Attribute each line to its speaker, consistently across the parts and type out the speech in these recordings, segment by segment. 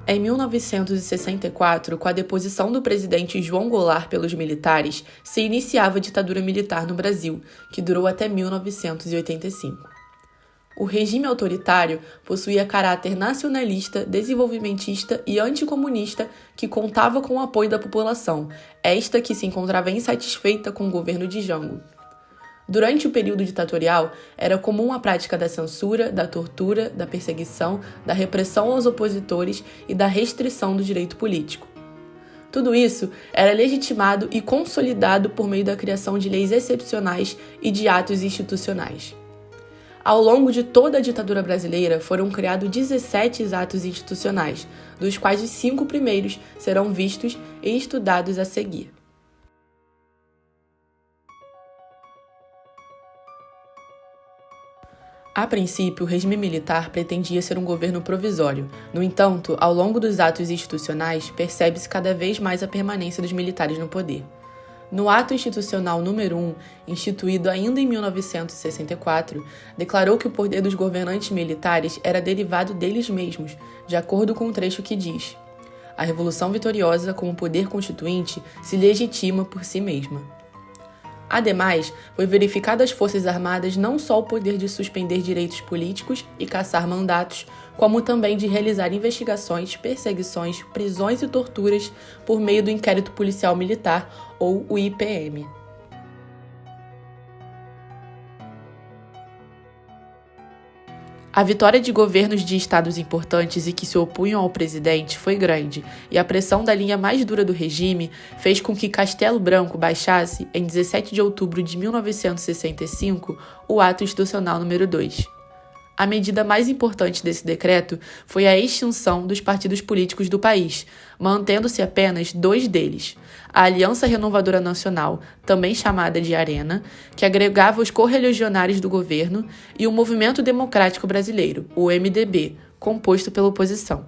Speaker 1: Em 1964, com a deposição do presidente João Goulart pelos militares, se iniciava a ditadura militar no Brasil, que durou até 1985. O regime autoritário possuía caráter nacionalista, desenvolvimentista e anticomunista que contava com o apoio da população, esta que se encontrava insatisfeita com o governo de Jango. Durante o período ditatorial, era comum a prática da censura, da tortura, da perseguição, da repressão aos opositores e da restrição do direito político. Tudo isso era legitimado e consolidado por meio da criação de leis excepcionais e de atos institucionais. Ao longo de toda a ditadura brasileira, foram criados 17 atos institucionais, dos quais os 5 primeiros serão vistos e estudados a seguir. A princípio, o regime militar pretendia ser um governo provisório. No entanto, ao longo dos atos institucionais, percebe-se cada vez mais a permanência dos militares no poder. No Ato Institucional número 1, instituído ainda em 1964, declarou que o poder dos governantes militares era derivado deles mesmos, de acordo com o trecho que diz: "A Revolução Vitoriosa, como poder constituinte, se legitima por si mesma." Ademais, foi verificado às Forças Armadas não só o poder de suspender direitos políticos e cassar mandatos, como também de realizar investigações, perseguições, prisões e torturas por meio do Inquérito Policial Militar, ou o IPM. A vitória de governos de estados importantes e que se opunham ao presidente foi grande, e a pressão da linha mais dura do regime fez com que Castelo Branco baixasse, em 17 de outubro de 1965, o Ato Institucional número 2. A medida mais importante desse decreto foi a extinção dos partidos políticos do país, mantendo-se apenas 2 deles: a Aliança Renovadora Nacional, também chamada de Arena, que agregava os correligionários do governo, e o Movimento Democrático Brasileiro, o MDB, composto pela oposição.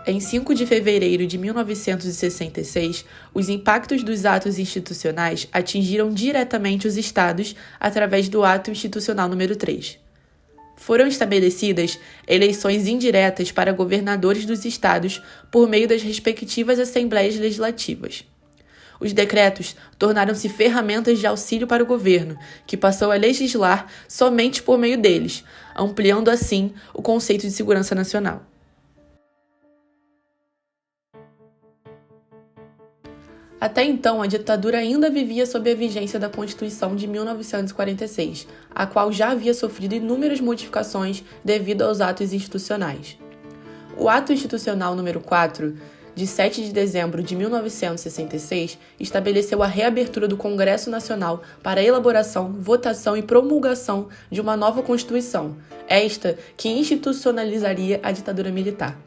Speaker 1: Em 5 de fevereiro de 1966, os impactos dos atos institucionais atingiram diretamente os estados através do Ato Institucional número 3. Foram estabelecidas eleições indiretas para governadores dos estados por meio das respectivas assembleias legislativas. Os decretos tornaram-se ferramentas de auxílio para o governo, que passou a legislar somente por meio deles, ampliando assim o conceito de segurança nacional. Até então, a ditadura ainda vivia sob a vigência da Constituição de 1946, a qual já havia sofrido inúmeras modificações devido aos atos institucionais. O Ato Institucional número 4, de 7 de dezembro de 1966, estabeleceu a reabertura do Congresso Nacional para a elaboração, votação e promulgação de uma nova Constituição, esta que institucionalizaria a ditadura militar.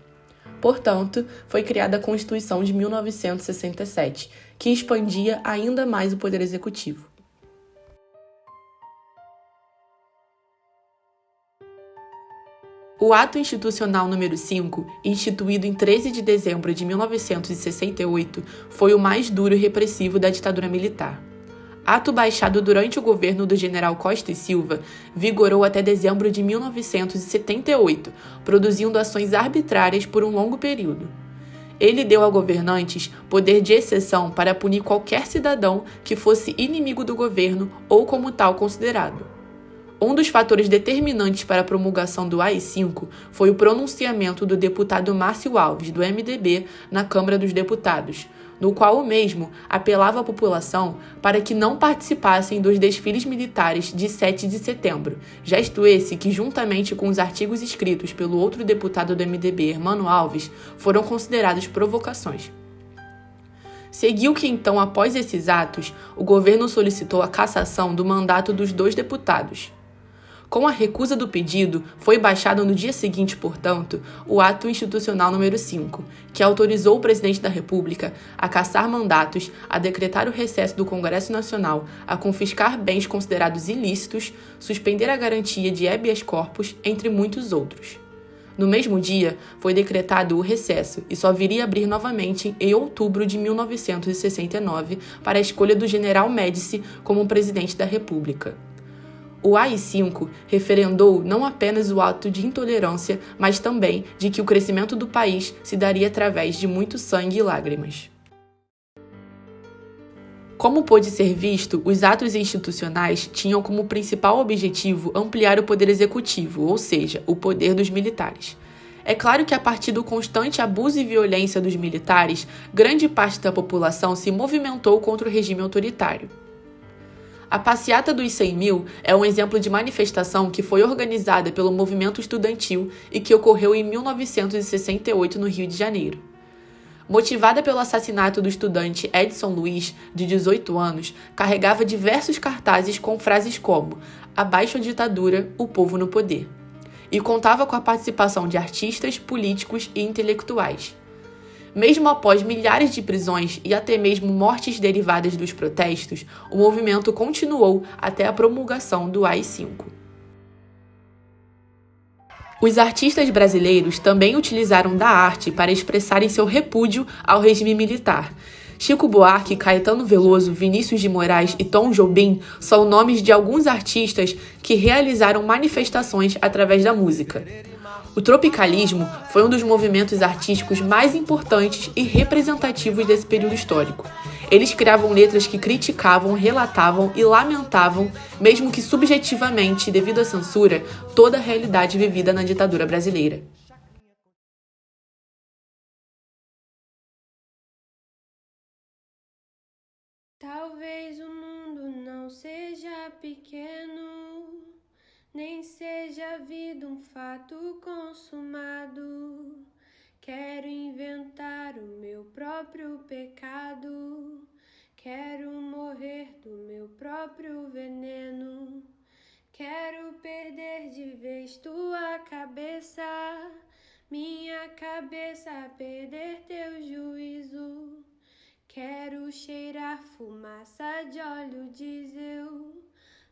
Speaker 1: Portanto, foi criada a Constituição de 1967, que expandia ainda mais o poder executivo. O Ato Institucional número 5, instituído em 13 de dezembro de 1968, foi o mais duro e repressivo da ditadura militar. Ato baixado durante o governo do general Costa e Silva, vigorou até dezembro de 1978, produzindo ações arbitrárias por um longo período. Ele deu a governantes poder de exceção para punir qualquer cidadão que fosse inimigo do governo ou como tal considerado. Um dos fatores determinantes para a promulgação do AI-5 foi o pronunciamento do deputado Márcio Alves, do MDB, na Câmara dos Deputados, no qual o mesmo apelava à população para que não participassem dos desfiles militares de 7 de setembro, gesto esse que, juntamente com os artigos escritos pelo outro deputado do MDB, Hermano Alves, foram considerados provocações. Seguiu que então, após esses atos, o governo solicitou a cassação do mandato dos 2 deputados. Com a recusa do pedido, foi baixado no dia seguinte, portanto, o Ato Institucional número 5, que autorizou o presidente da República a cassar mandatos, a decretar o recesso do Congresso Nacional, a confiscar bens considerados ilícitos, suspender a garantia de habeas corpus, entre muitos outros. No mesmo dia, foi decretado o recesso e só viria a abrir novamente em outubro de 1969 para a escolha do general Médici como presidente da República. O AI-5 referendou não apenas o ato de intolerância, mas também de que o crescimento do país se daria através de muito sangue e lágrimas. Como pôde ser visto, os atos institucionais tinham como principal objetivo ampliar o poder executivo, ou seja, o poder dos militares. É claro que a partir do constante abuso e violência dos militares, grande parte da população se movimentou contra o regime autoritário. A Passeata dos 100 Mil é um exemplo de manifestação que foi organizada pelo movimento estudantil e que ocorreu em 1968 no Rio de Janeiro. Motivada pelo assassinato do estudante Edson Luiz, de 18 anos, carregava diversos cartazes com frases como "Abaixo a ditadura, o povo no poder", e contava com a participação de artistas, políticos e intelectuais. Mesmo após milhares de prisões e até mesmo mortes derivadas dos protestos, o movimento continuou até a promulgação do AI-5. Os artistas brasileiros também utilizaram da arte para expressarem seu repúdio ao regime militar. Chico Buarque, Caetano Veloso, Vinícius de Moraes e Tom Jobim são nomes de alguns artistas que realizaram manifestações através da música. O tropicalismo foi um dos movimentos artísticos mais importantes e representativos desse período histórico. Eles criavam letras que criticavam, relatavam e lamentavam, mesmo que subjetivamente, devido à censura, toda a realidade vivida na ditadura brasileira.
Speaker 2: Talvez o mundo não seja pequeno, nem seja a vida um fato consumado. Quero inventar o meu próprio pecado, quero morrer do meu próprio veneno. Quero perder de vez tua cabeça, minha cabeça perder teu juízo. Quero cheirar fumaça de óleo diesel,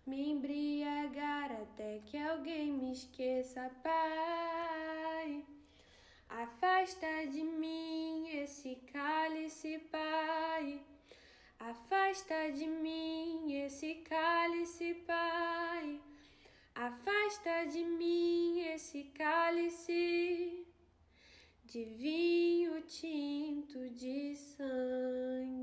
Speaker 2: me embriagar até que alguém me esqueça, Pai. Afasta de mim esse cálice, Pai. Afasta de mim esse cálice, Pai. Afasta de mim esse cálice de vinho tinto de sangue.